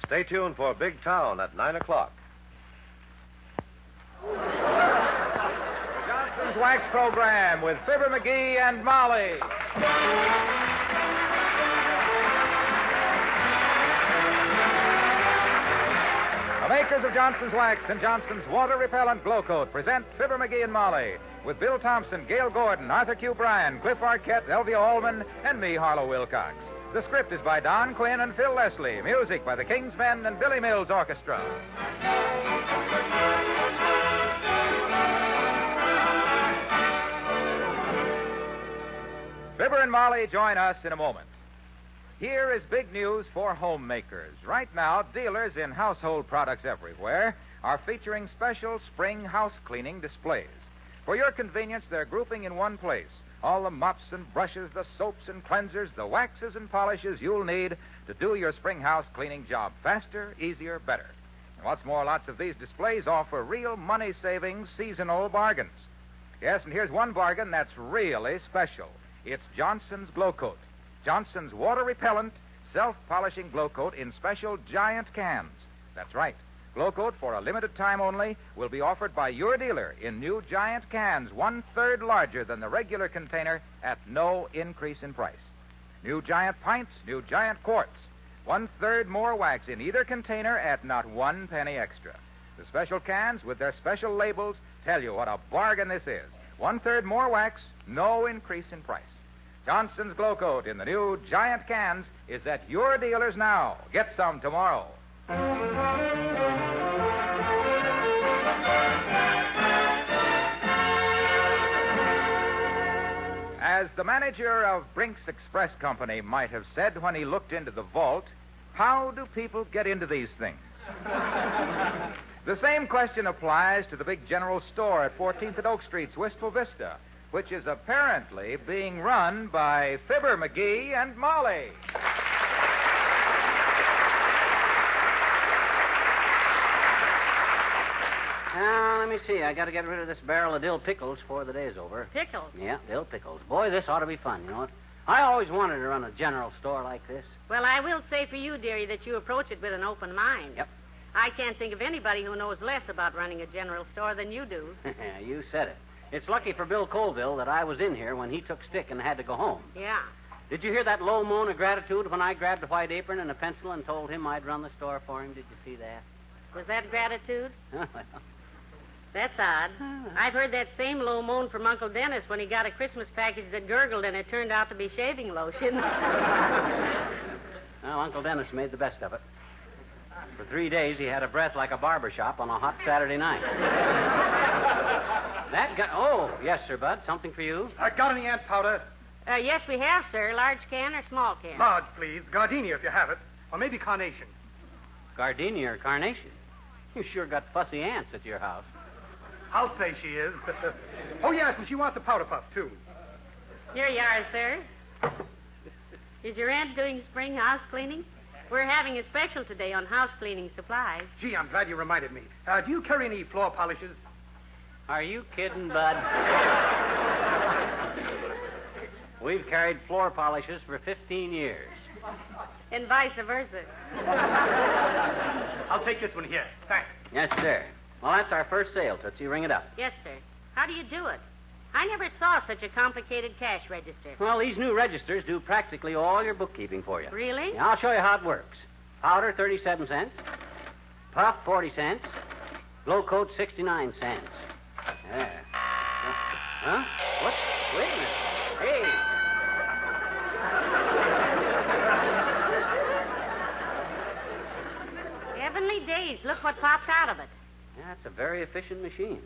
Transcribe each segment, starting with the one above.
Stay tuned for Big Town at 9 o'clock. Johnson's Wax Program with Fibber McGee and Molly. The makers of Johnson's Wax and Johnson's Water Repellent Glow Coat present Fibber McGee and Molly with Bill Thompson, Gail Gordon, Arthur Q. Bryan, Cliff Arquette, Elvia Allman, and me, Harlow Wilcox. The script is by Don Quinn and Phil Leslie. Music by the King's Men and Billy Mills Orchestra. Fibber and Molly join us in a moment. Here is big news for homemakers. Right now, dealers in household products everywhere are featuring special spring house cleaning displays. For your convenience, they're grouping in one place all the mops and brushes, the soaps and cleansers, the waxes and polishes you'll need to do your spring house cleaning job faster, easier, better. And what's more, lots of these displays offer real money-saving seasonal bargains. Yes, and here's one bargain that's really special. It's Johnson's Glow Coat. Johnson's water-repellent, self-polishing Glow Coat in special giant cans. That's right. Glow Coat, for a limited time only, will be offered by your dealer in new giant cans, 1/3 larger than the regular container, at no increase in price. New giant pints, new giant quarts. 1/3 more wax in either container at not 1 penny extra. The special cans with their special labels tell you what a bargain this is. 1/3 more wax, no increase in price. Johnson's Glow Coat in the new giant cans is at your dealers now. Get some tomorrow. As the manager of Brink's Express Company might have said when he looked into the vault, how do people get into these things? The same question applies to the big general store at 14th and Oak Street's Wistful Vista, which is apparently being run by Fibber McGee and Molly. Now, let me see. I got to get rid of this barrel of dill pickles before the day's over. Pickles? Yeah, dill pickles. Boy, this ought to be fun, you know what? I always wanted to run a general store like this. Well, I will say for you, dearie, that you approach it with an open mind. Yep. I can't think of anybody who knows less about running a general store than you do. You said it. It's lucky for Bill Colville that I was in here when he took stick and had to go home. Yeah. Did you hear that low moan of gratitude when I grabbed a white apron and a pencil and told him I'd run the store for him? Did you see that? Was that gratitude? Well. That's odd. I've heard that same low moan from Uncle Dennis when he got a Christmas package that gurgled and it turned out to be shaving lotion. Well, Uncle Dennis made the best of it. For 3 days, he had a breath like a barber shop on a hot Saturday night. That guy... Oh, yes, sir, Bud. Something for you? Got any ant powder? Yes, we have, sir. Large can or small can? Large, please. Gardenia, if you have it. Or maybe carnation. Gardenia or carnation? You sure got fussy ants at your house. I'll say she is. Oh, yes, and she wants a powder puff, too. Here you are, sir. Is your aunt doing spring house cleaning? We're having a special today on house cleaning supplies. Gee, I'm glad you reminded me. Do you carry any floor polishes? Are you kidding, Bud? We've carried floor polishes for 15 years. And vice versa. I'll take this one here. Thanks. Yes, sir. Well, that's our first sale, Tootsie. Ring it up. Yes, sir. How do you do it? I never saw such a complicated cash register. Well, these new registers do practically all your bookkeeping for you. Really? Yeah, I'll show you how it works. Powder, 37 cents. Puff, 40 cents. Glow Coat, 69 cents. There. Huh? What? Wait a minute. Hey. Heavenly days. Look what popped out of it. Yeah, it's a very efficient machine.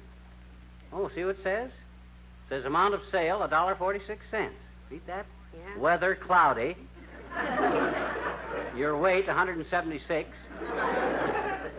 Oh, see what it says? It says amount of sale, $1.46. Beat that? Yeah. Weather, cloudy. Your weight, 176.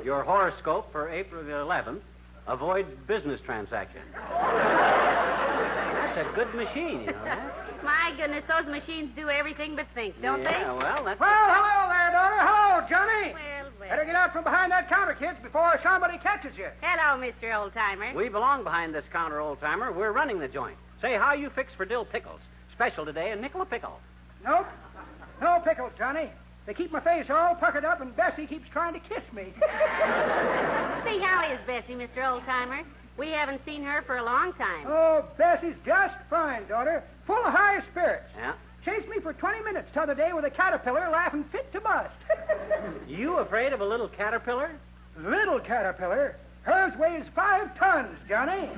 Your horoscope for April the 11th. Avoid business transaction. That's a good machine, you know that? My goodness, those machines do everything but think, don't they? Yeah, well, that's... Well, hello there, daughter. Hello, Johnny. Well. Better get out from behind that counter, kids, before somebody catches you. Hello, Mr. Oldtimer. We belong behind this counter, old-timer. We're running the joint. Say, how you fix for dill pickles? Special today, a nickel a pickle. Nope. No pickles, Johnny. They keep my face all puckered up, and Bessie keeps trying to kiss me. See, how is Bessie, Mr. Oldtimer? We haven't seen her for a long time. Oh, Bessie's just fine, daughter. Full of high spirits. Yeah? Chased me for 20 minutes t'other day with a caterpillar, laughing fit to bust. You afraid of a little caterpillar? Little caterpillar? Hers weighs 5 tons, Johnny.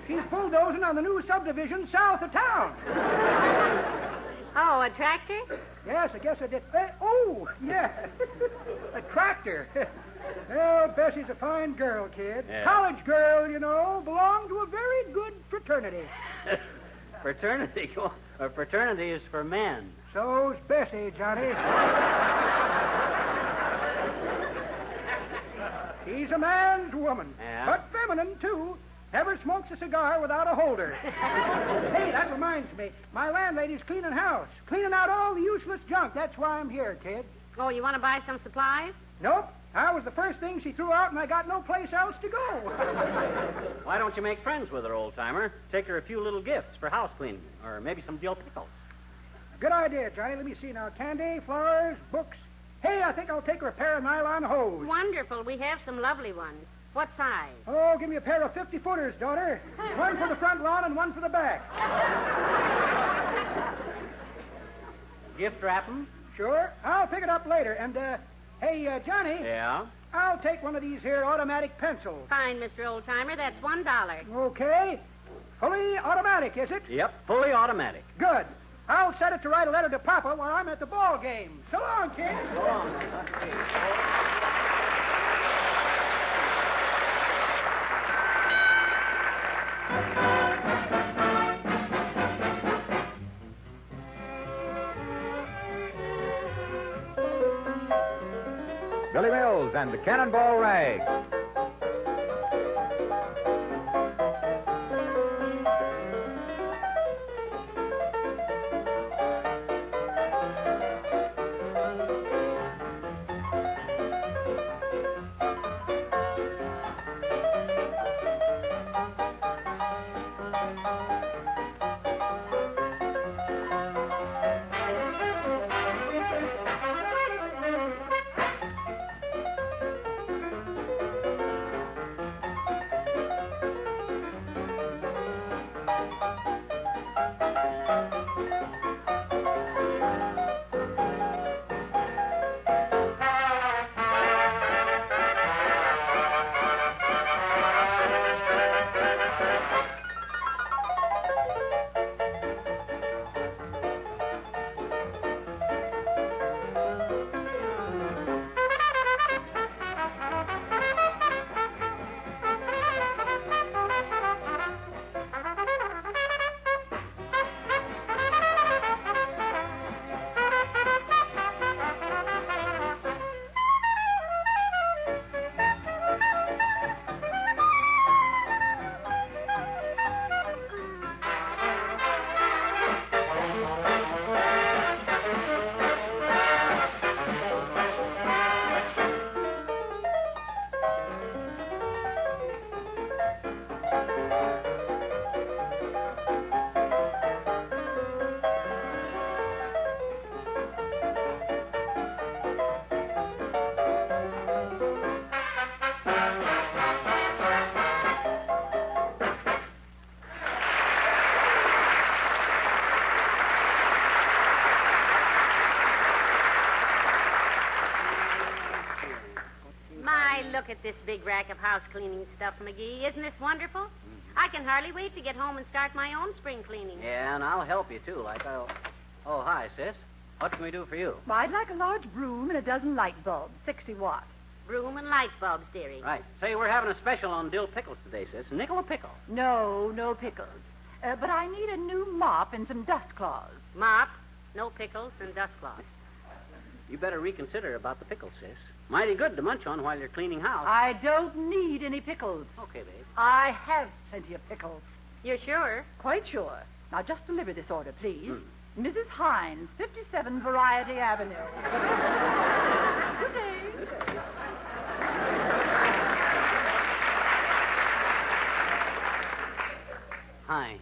She's bulldozing on the new subdivision south of town. Oh, a tractor? Yes, I guess I did. Oh, yeah. A tractor. Well, Bessie's a fine girl, kid. Yeah. College girl, you know. Belonged to a very good fraternity. Fraternity? A fraternity is for men. So's Bessie, Johnny. She's a man's woman. Yeah? But feminine, too. Never smokes a cigar without a holder. Hey, that reminds me. My landlady's cleaning house. Cleaning out all the useless junk. That's why I'm here, kid. Oh, you want to buy some supplies? Nope. I was the first thing she threw out, and I got no place else to go. Why don't you make friends with her, old-timer? Take her a few little gifts for house cleaning, or maybe some dill pickles. Good idea, Johnny. Let me see now. Candy, flowers, books. Hey, I think I'll take her a pair of nylon hose. Wonderful. We have some lovely ones. What size? Oh, give me a pair of 50-footers, daughter. One for the front lawn and one for the back. Gift wrap 'em? Sure. I'll pick it up later. And, hey, Johnny. Yeah? I'll take one of these here automatic pencils. Fine, Mr. Oldtimer. That's $1. Okay. Fully automatic, is it? Yep, fully automatic. Good. I'll set it to write a letter to Papa while I'm at the ball game. So long, kid. Go on. Billy Mills and the Cannonball Rag. Look at this big rack of house cleaning stuff, McGee. Isn't this wonderful? I can hardly wait to get home and start my own spring cleaning. Yeah, and I'll help you, too. Oh, hi, sis. What can we do for you? Well, I'd like a large broom and a dozen light bulbs, 60 watts. Broom and light bulbs, dearie. Right. Say, we're having a special on dill pickles today, sis. Nickel a pickle. No pickles. But I need a new mop and some dust cloths. Mop, no pickles, and dust cloths. You better reconsider about the pickles, sis. Mighty good to munch on while you're cleaning house. I don't need any pickles. Okay, babe. I have plenty of pickles. You're sure? Quite sure. Now, just deliver this order, please. Mrs. Hines, 57 Variety Avenue. Good day. Hines.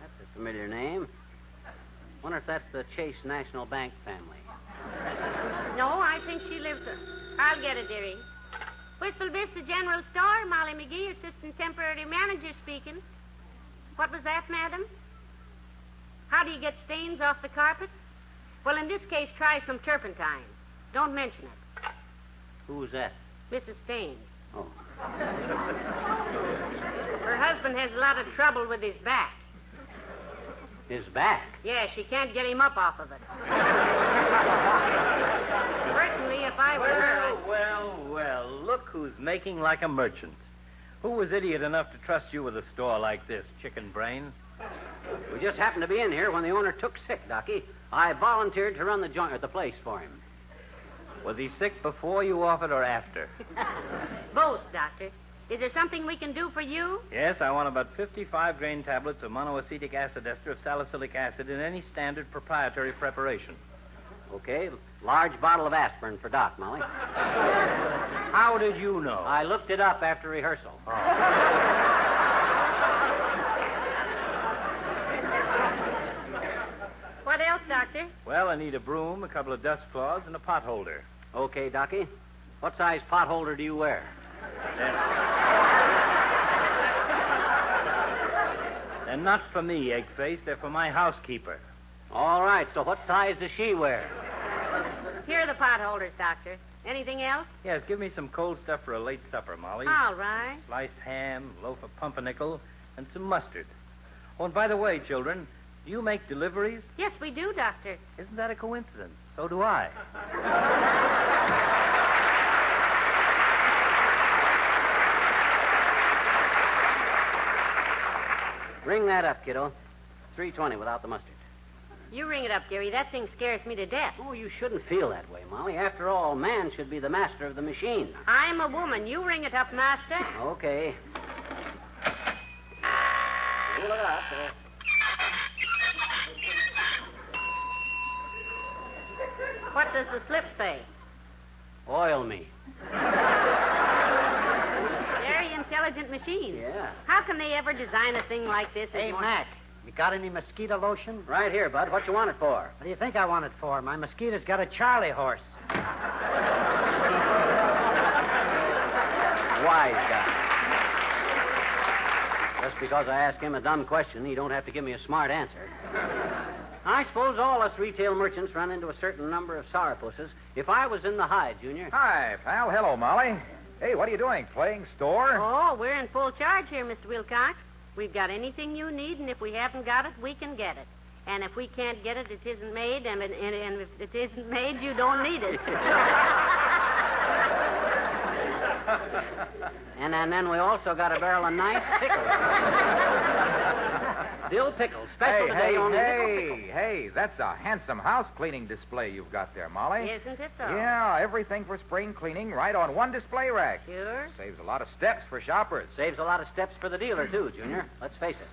That's a familiar name. Wonder if that's the Chase National Bank family. No, I think she lives there. I'll get it, dearie. Wistful Vista General Store, Molly McGee, assistant temporary manager speaking. What was that, madam? How do you get stains off the carpet? Well, in this case, try some turpentine. Don't mention it. Who's that? Mrs. Staines. Oh. Her husband has a lot of trouble with his back. His back? Yeah, she can't get him up off of it. Personally, if I were her... Well, look who's making like a merchant. Who was idiot enough to trust you with a store like this, chicken brain? We just happened to be in here when the owner took sick, Docky. I volunteered to run the joint at the place for him. Was he sick before you offered or after? Both, Doctor. Is there something we can do for you? Yes, I want about 55 grain tablets of monoacetic acid ester of salicylic acid in any standard proprietary preparation. Okay, large bottle of aspirin for Doc, Molly. How did you know? I looked it up after rehearsal. What else, Doctor? Well, I need a broom, a couple of dust cloths, and a pot holder. Okay, Docky. What size pot holder do you wear? They're not for me, Eggface. They're for my housekeeper. All right, so what size does she wear? Here are the pot holders, Doctor. Anything else? Yes, give me some cold stuff for a late supper, Molly. All right. Sliced ham, loaf of pumpernickel, and some mustard. Oh, and by the way, children, do you make deliveries? Yes, we do, Doctor. Isn't that a coincidence? So do I. Ring that up, kiddo. $3.20 without the mustard. You ring it up, dearie. That thing scares me to death. Oh, you shouldn't feel that way, Molly. After all, man should be the master of the machine. I'm a woman. You ring it up, master. Okay. Hold it up. What does the slip say? Oil me. Very intelligent machine. Yeah. How can they ever design a thing like this? Hey, Mac, you got any mosquito lotion? Right here, Bud. What you want it for? What do you think I want it for? My mosquito's got a Charlie horse. Wise guy. Just because I ask him a dumb question, he don't have to give me a smart answer. I suppose all us retail merchants run into a certain number of sourpusses. If I was in the hide, Junior... Hi, pal. Hello, Molly. Hey, what are you doing? Playing store? Oh, we're in full charge here, Mr. Wilcox. We've got anything you need, and if we haven't got it, we can get it. And if we can't get it, it isn't made, and if it isn't made, you don't need it. And then we also got a barrel of nice pickles. Dill pickles, special today only. Hey, that's a handsome house cleaning display you've got there, Molly. Isn't it, though? Yeah, everything for spring cleaning right on one display rack. Sure. Saves a lot of steps for shoppers. Saves a lot of steps for the dealer, too, Junior. Let's face it.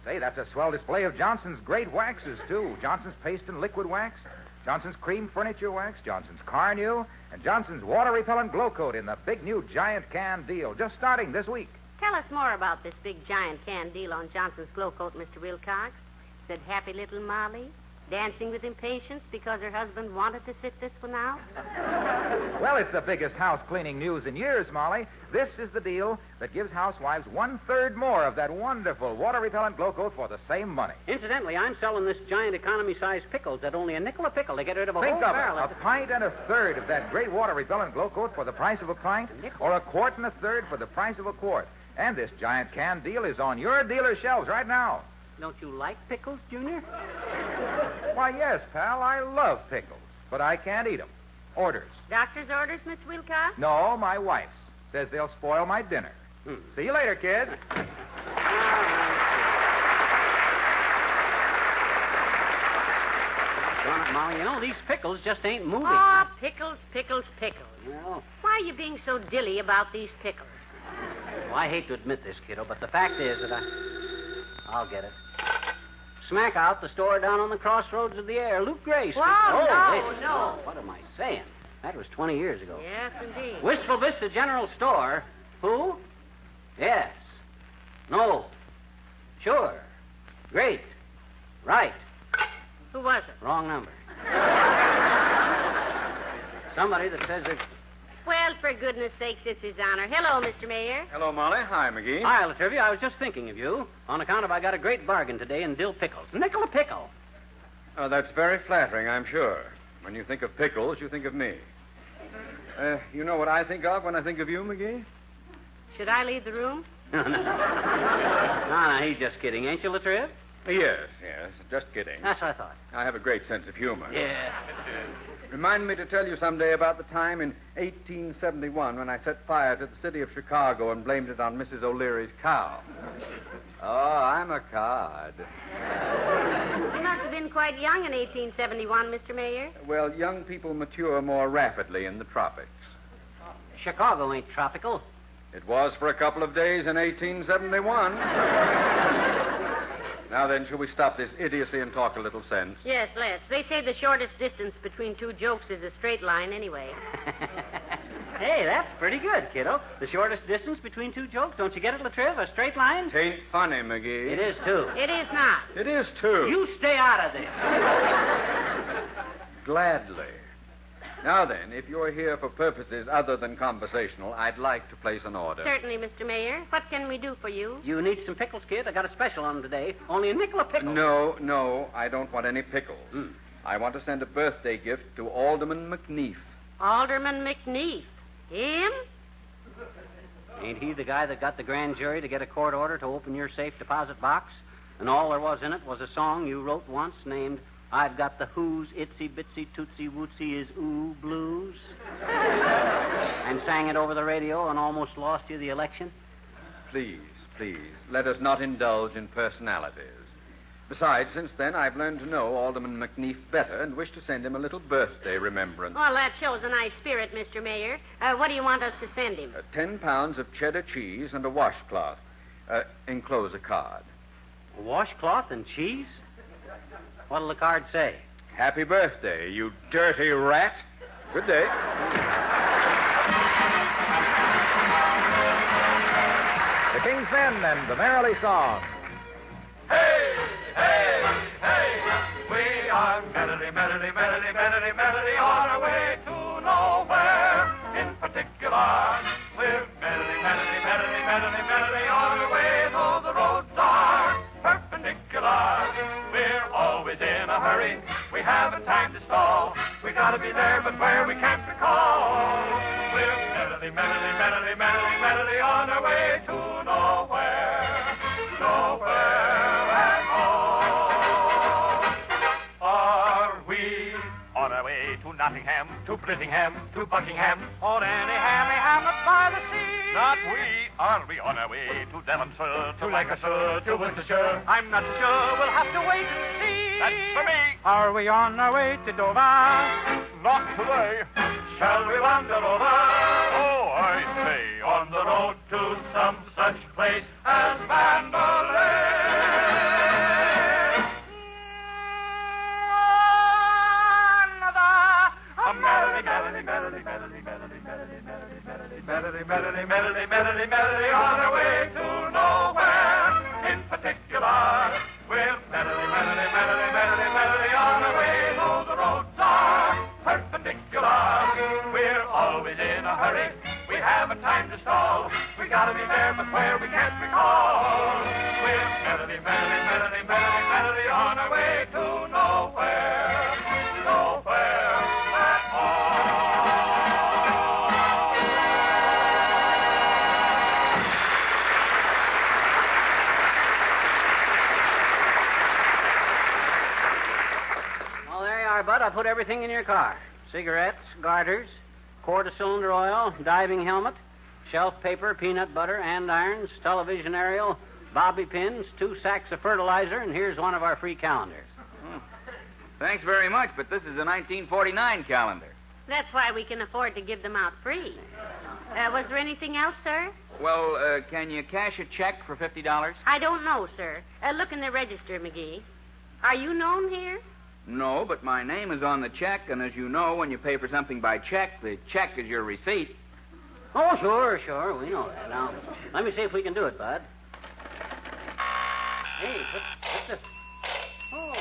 Say, that's a swell display of Johnson's great waxes, too. Johnson's paste and liquid wax, Johnson's cream furniture wax, Johnson's car new, and Johnson's water-repellent glow coat in the big new giant can deal, just starting this week. Tell us more about this big giant can deal on Johnson's Glow Coat, Mr. Wilcox. Said happy little Molly, dancing with impatience because her husband wanted to sit this one out. Well, it's the biggest house cleaning news in years, Molly. This is the deal that gives housewives 1/3 more of that wonderful water-repellent glow coat for the same money. Incidentally, I'm selling this giant economy-sized pickles at only $0.05 a pickle to get rid of a Think whole of barrel. it, a pint and 1/3 of that great water-repellent glow coat for the price of a pint, or a quart and 1/3 for the price of a quart. And this giant can deal is on your dealer shelves right now. Don't you like pickles, Junior? Why, yes, pal, I love pickles, but I can't eat them. Orders. Doctor's orders, Mr. Wilcox? No, my wife's. Says they'll spoil my dinner. See you later, kid. Darn it, Molly, you know, these pickles just ain't moving. Oh, pickles, pickles, pickles. Well, Why are you being so dilly about these pickles? I hate to admit this, kiddo, but the fact is that I'll get it. Smack out the store down on the crossroads of the air. Luke Grace. Whoa, wait. no. What am I saying? That was 20 years ago. Yes, indeed. Wistful Vista General Store. Who? Yes. No. Sure. Great. Right. Who was it? Wrong number. Somebody that says that... Well, for goodness sakes, it's his honor. Hello, Mr. Mayor. Hello, Molly. Hi, McGee. Hi, Latrivia. I was just thinking of you on account of I got a great bargain today in dill pickles. Nickel a pickle. Oh, that's very flattering, I'm sure. When you think of pickles, you think of me. You know what I think of when I think of you, McGee? Should I leave the room? No, he's just kidding. Ain't you, Latriv? Yes, just kidding. That's what I thought. I have a great sense of humor. Yeah. Remind me to tell you someday about the time in 1871 when I set fire to the city of Chicago and blamed it on Mrs. O'Leary's cow. Oh, I'm a cod. You must have been quite young in 1871, Mr. Mayor. Well, young people mature more rapidly in the tropics. Chicago ain't tropical. It was for a couple of days in 1871. Now then, shall we stop this idiocy and talk a little sense? Yes, let's. They say the shortest distance between two jokes is a straight line anyway. Hey, that's pretty good, kiddo. The shortest distance between two jokes. Don't you get it, Latriv? A straight line? Tain't funny, McGee. It is, too. It is not. It is, too. You stay out of this. Gladly. Now then, if you're here for purposes other than conversational, I'd like to place an order. Certainly, Mr. Mayor. What can we do for you? You need some pickles, kid. I got a special on them today. Only a nickel a pickle. No, I don't want any pickles. I want to send a birthday gift to Alderman McNeef. Alderman McNeef. Him? Ain't he the guy that got the grand jury to get a court order to open your safe deposit box? And all there was in it was a song you wrote once named I've Got the Who's Itsy Bitsy Tootsie Wootsy is Ooh Blues? And sang it over the radio and almost lost you the election? Please, let us not indulge in personalities. Besides, since then, I've learned to know Alderman McNeef better and wish to send him a little birthday remembrance. Well, that shows a nice spirit, Mr. Mayor. What do you want us to send him? 10 pounds of cheddar cheese and a washcloth. Enclose a card. A washcloth and cheese? What'll the card say? Happy birthday, you dirty rat. Good day. The King's Men and the Merrily Song. Hey, hey, hey, we are merrily, merrily, merrily, merrily, merrily on our way to nowhere in particular. We're merrily, merrily, merrily, merrily, merrily on our way, though the roads are perpendicular. We're always in a hurry, we haven't time to stall. We gotta be there, but where we can't recall. We're merrily, merrily, merrily, merrily, merrily on our way to nowhere, nowhere at all. Are we on our way to Nottingham, to Brittingham, to Buckingham, or any hammy hamlet by the sea? Not we. Are we on our way to Devonshire, to Lancashire, to Worcestershire? I'm not so sure. We'll have to wait and see. That's for me. Are we on our way to Dover? Not today. Shall we wander over? Oh, I say, on the road to some such place as Mandalay. Merrily, merrily, merrily, merrily, merrily, merrily, merrily, merrily, merrily, merrily, merrily, merrily, on our way to nowhere in particular. We're merrily, merrily, merrily, merrily, merrily on our way, though the roads are perpendicular. We're always in a hurry, we haven't time to stall. We gotta be there, but where we can't recall. We're merrily, merrily, merrily, merrily, merrily on our way to nowhere, nowhere at all. Well, there you are, Bud. I put everything in your car. Cigarettes, garters, quart of cylinder oil, diving helmet, shelf paper, peanut butter, andirons, television aerial, bobby pins, 2 sacks of fertilizer, and here's one of our free calendars. Thanks very much, but this is a 1949 calendar. That's why we can afford to give them out free. Was there anything else, sir? Well, can you cash a check for $50? I don't know, sir. Look in the register, McGee. Are you known here? No, but my name is on the check, and as you know, when you pay for something by check, the check is your receipt. Oh, sure. We know that. Now, let me see if we can do it, Bud. Hey, what's this? Oh.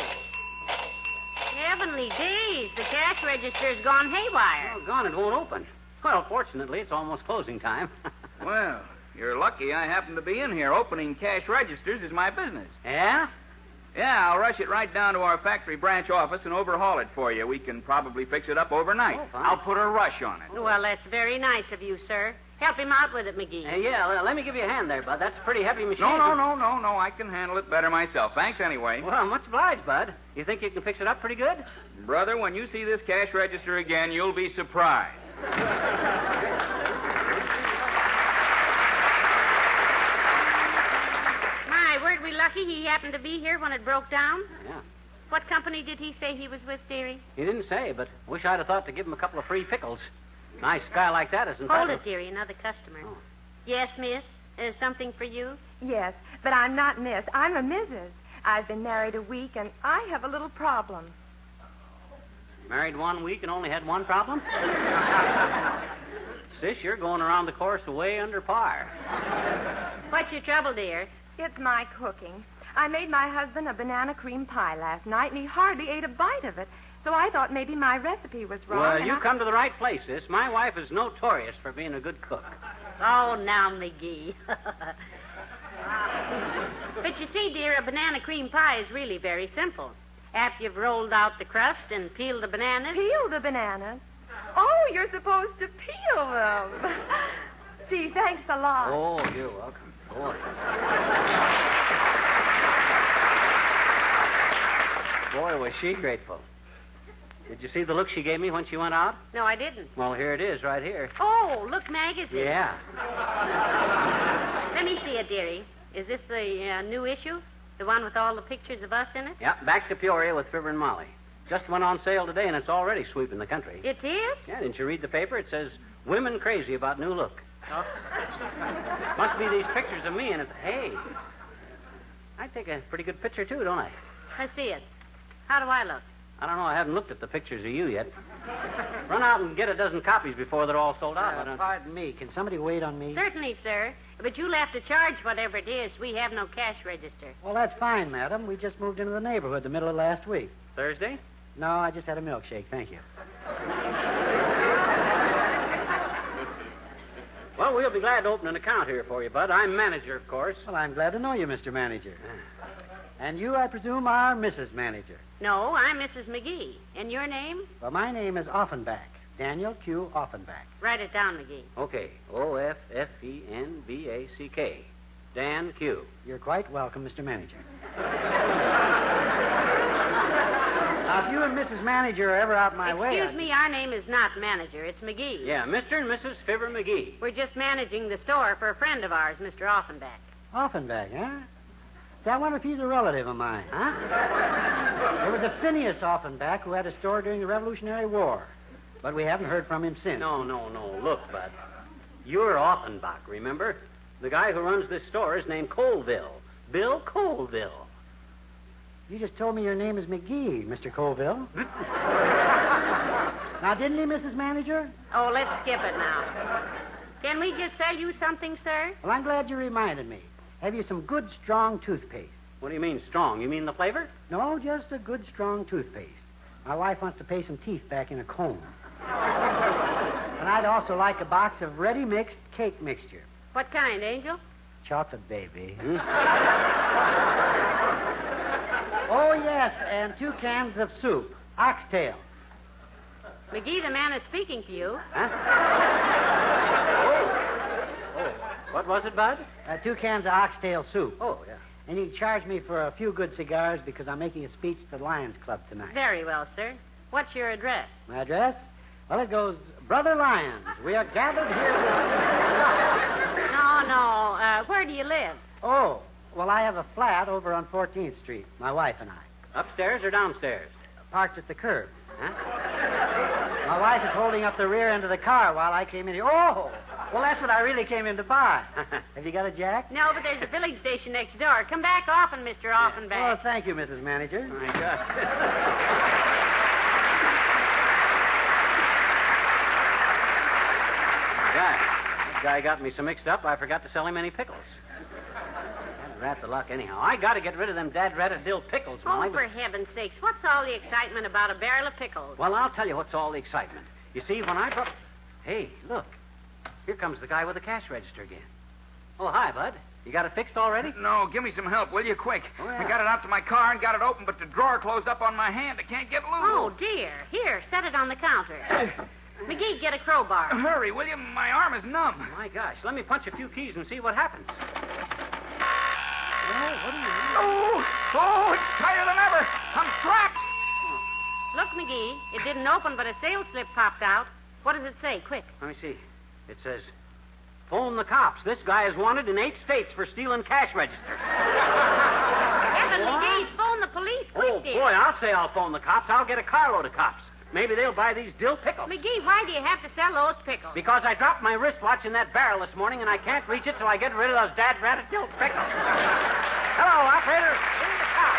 Yeah, heavenly days. The cash register's gone haywire. Oh, gone. It won't open. Well, fortunately, it's almost closing time. Well, you're lucky I happen to be in here. Opening cash registers is my business. Yeah? Yeah, I'll rush it right down to our factory branch office and overhaul it for you. We can probably fix it up overnight. Oh, fine. I'll put a rush on it. Well, that's very nice of you, sir. Help him out with it, McGee. Let me give you a hand there, Bud. That's a pretty heavy machine. No. I can handle it better myself. Thanks anyway. Well, much obliged, Bud. You think you can fix it up pretty good? Brother, when you see this cash register again, you'll be surprised. My, weren't we lucky he happened to be here when it broke down? Yeah. What company did he say he was with, dearie? He didn't say, but wish I'd have thought to give him a couple of free pickles. Nice guy like that isn't Hold it, dearie. Another customer. Oh. Yes, miss. Something for you? Yes, but I'm not Miss. I'm a Mrs. I've been married a week, and I have a little problem. Married 1 week and only had one problem? Sis, you're going around the course way under par. What's your trouble, dear? It's my cooking. I made my husband a banana cream pie last night, and he hardly ate a bite of it. So I thought maybe my recipe was wrong. Well, you come to the right place, sis. My wife is notorious for being a good cook. Oh, now, McGee. But you see, dear, a banana cream pie is really very simple. After you've rolled out the crust and peeled the bananas... Peel the bananas? Oh, you're supposed to peel them. Gee, thanks a lot. Oh, you're welcome. Boy. Boy, was she grateful. Did you see the look she gave me when she went out? No, I didn't. Well, here it is, right here. Oh, look, magazine. Yeah. Let me see it, dearie. Is this the new issue? The one with all the pictures of us in it? Yeah, back to Peoria with Fibber and Molly. Just went on sale today, and it's already sweeping the country. It is? Yeah, didn't you read the paper? It says, women crazy about new look. Oh. Must be these pictures of me in it. Hey, I take a pretty good picture, too, don't I? I see it. How do I look? I don't know. I haven't looked at the pictures of you yet. Run out and get a dozen copies before they're all sold out. Pardon me. Can somebody wait on me? Certainly, sir. But you'll have to charge whatever it is. We have no cash register. Well, that's fine, madam. We just moved into the neighborhood the middle of last week. Thursday? No, I just had a milkshake. Thank you. Well, we'll be glad to open an account here for you, Bud. I'm manager, of course. Well, I'm glad to know you, Mr. Manager. And you, I presume, are Mrs. Manager. No, I'm Mrs. McGee. And your name? Well, my name is Offenbach. Daniel Q. Offenbach. Write it down, McGee. Okay. Offenback. Dan Q. You're quite welcome, Mr. Manager. Now, if you and Mrs. Manager are ever out my way... Excuse me, our name is not Manager. It's McGee. Yeah, Mr. and Mrs. Fibber McGee. We're just managing the store for a friend of ours, Mr. Offenbach. Offenbach, huh? See, I wonder if he's a relative of mine, huh? There was a Phineas Offenbach who had a store during the Revolutionary War. But we haven't heard from him since. No. Look, Bud. You're Offenbach, remember? The guy who runs this store is named Colville. Bill Colville. You just told me your name is McGee, Mr. Colville. Now, didn't he, Mrs. Manager? Oh, let's skip it now. Can we just sell you something, sir? Well, I'm glad you reminded me. Have you some good, strong toothpaste? What do you mean, strong? You mean the flavor? No, just a good, strong toothpaste. My wife wants to pay some teeth back in a comb. And I'd also like a box of ready-mixed cake mixture. What kind, Angel? Chocolate, baby. Oh, yes, and 2 cans of soup. Oxtail. McGee, the man is speaking to you. Huh? Oh. What was it, Bud? 2 cans of oxtail soup. Oh, yeah. And you can charge me for a few good cigars because I'm making a speech to the Lions Club tonight. Very well, sir. What's your address? My address? Well, it goes, Brother Lions, we are gathered here No. Where do you live? Oh, well, I have a flat over on 14th Street, my wife and I. Upstairs or downstairs? Parked at the curb. Huh? My wife is holding up the rear end of the car while I came in here. Oh! Well, that's what I really came in to buy. Have you got a jack? No, but there's a filling station next door. Come back often, Mr. Offenbach. Oh, thank you, Mrs. Manager. My God. That guy got me so mixed up, I forgot to sell him any pickles. Rat the luck, anyhow. I got to get rid of them dad-ratted dill pickles, Molly. Oh, for heaven's sakes, what's all the excitement about a barrel of pickles? Well, I'll tell you what's all the excitement. You see, when I brought... Hey, look. Here comes the guy with the cash register again. Oh, hi, Bud. You got it fixed already? No, give me some help, will you? Quick. Oh, yeah. I got it out to my car and got it open, but the drawer closed up on my hand. I can't get loose. Oh, dear. Here, set it on the counter. McGee, get a crowbar. Hurry, will you? My arm is numb. My gosh, let me punch a few keys and see what happens. Oh, what do you mean? Oh, it's tighter than ever. I'm trapped. Look, McGee, it didn't open, but a sales slip popped out. What does it say? Quick. Let me see. It says, phone the cops. This guy is wanted in 8 states for stealing cash registers. Heaven, McGee, phone the police, quick, Oh, dear. boy, I'll say I'll phone the cops. I'll get a carload of cops. Maybe they'll buy these dill pickles. McGee, why do you have to sell those pickles? Because I dropped my wristwatch in that barrel this morning, and I can't reach it till I get rid of those dad-ratted dill pickles. Hello, operator. Bring the cops.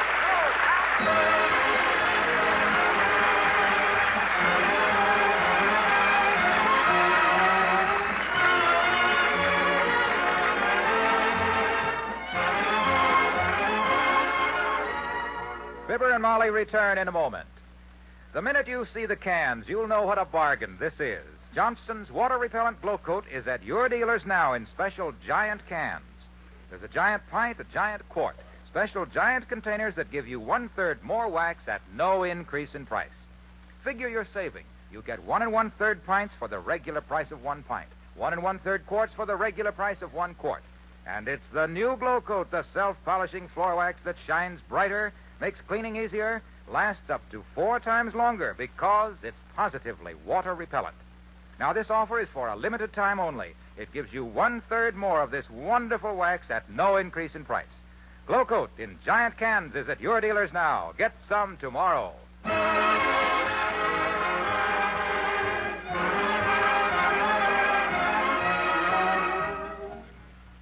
Fibber and Molly return in a moment. The minute you see the cans, you'll know what a bargain this is. Johnson's water-repellent glow coat is at your dealers now in special giant cans. There's a giant pint, a giant quart, special giant containers that give you 1/3 more wax at no increase in price. Figure your saving. You get 1 1/3 pints for the regular price of 1 pint, 1 1/3 quarts for the regular price of 1 quart. And it's the new glow coat, the self-polishing floor wax that shines brighter, makes cleaning easier, lasts up to 4 times longer because it's positively water repellent. Now, this offer is for a limited time only. It gives you 1/3 more of this wonderful wax at no increase in price. Glow Coat in giant cans is at your dealers now. Get some tomorrow.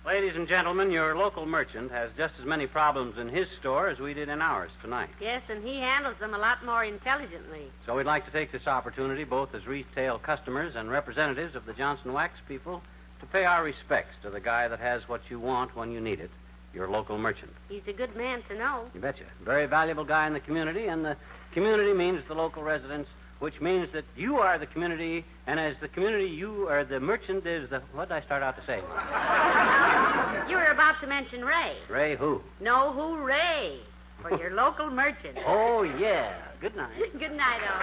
Ladies and gentlemen, your local merchant has just as many problems in his store as we did in ours tonight. Yes, and he handles them a lot more intelligently. So we'd like to take this opportunity, both as retail customers and representatives of the Johnson Wax people, to pay our respects to the guy that has what you want when you need it, your local merchant. He's a good man to know. You betcha. Very valuable guy in the community, and the community means the local residents, which means that you are the community, and as the community, you are the merchant is the... What did I start out to say? You were about to mention Ray. Ray who? No, who Ray? For your local merchant. Oh, yeah. Good night. Good night, all.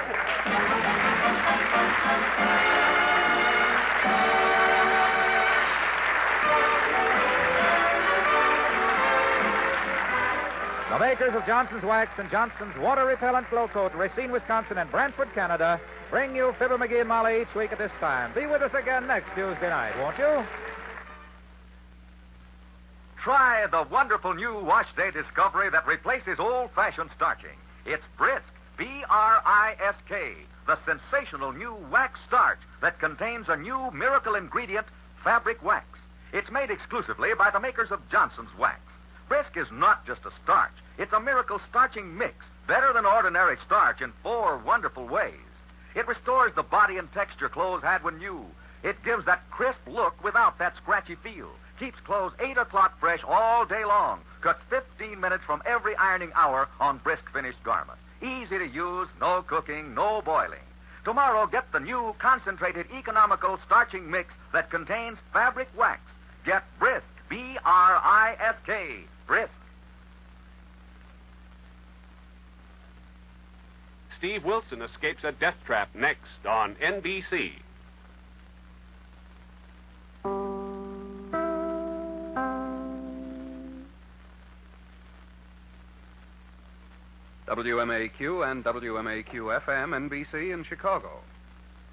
The makers of Johnson's Wax and Johnson's Water Repellent Glow Coat, Racine, Wisconsin, and Brantford, Canada, bring you Fibber McGee and Molly each week at this time. Be with us again next Tuesday night, won't you? Try the wonderful new wash day discovery that replaces old-fashioned starching. It's Brisk, B-R-I-S-K, the sensational new wax starch that contains a new miracle ingredient, fabric wax. It's made exclusively by the makers of Johnson's Wax. Brisk is not just a starch. It's a miracle starching mix, better than ordinary starch in 4 wonderful ways. It restores the body and texture clothes had when new. It gives that crisp look without that scratchy feel. Keeps clothes 8 o'clock fresh all day long. Cuts 15 minutes from every ironing hour on brisk finished garments. Easy to use, no cooking, no boiling. Tomorrow, get the new concentrated economical starching mix that contains fabric wax. Get Brisk, B-R-I-S-K, Brisk. Steve Wilson escapes a death trap next on NBC. WMAQ and WMAQ-FM NBC in Chicago.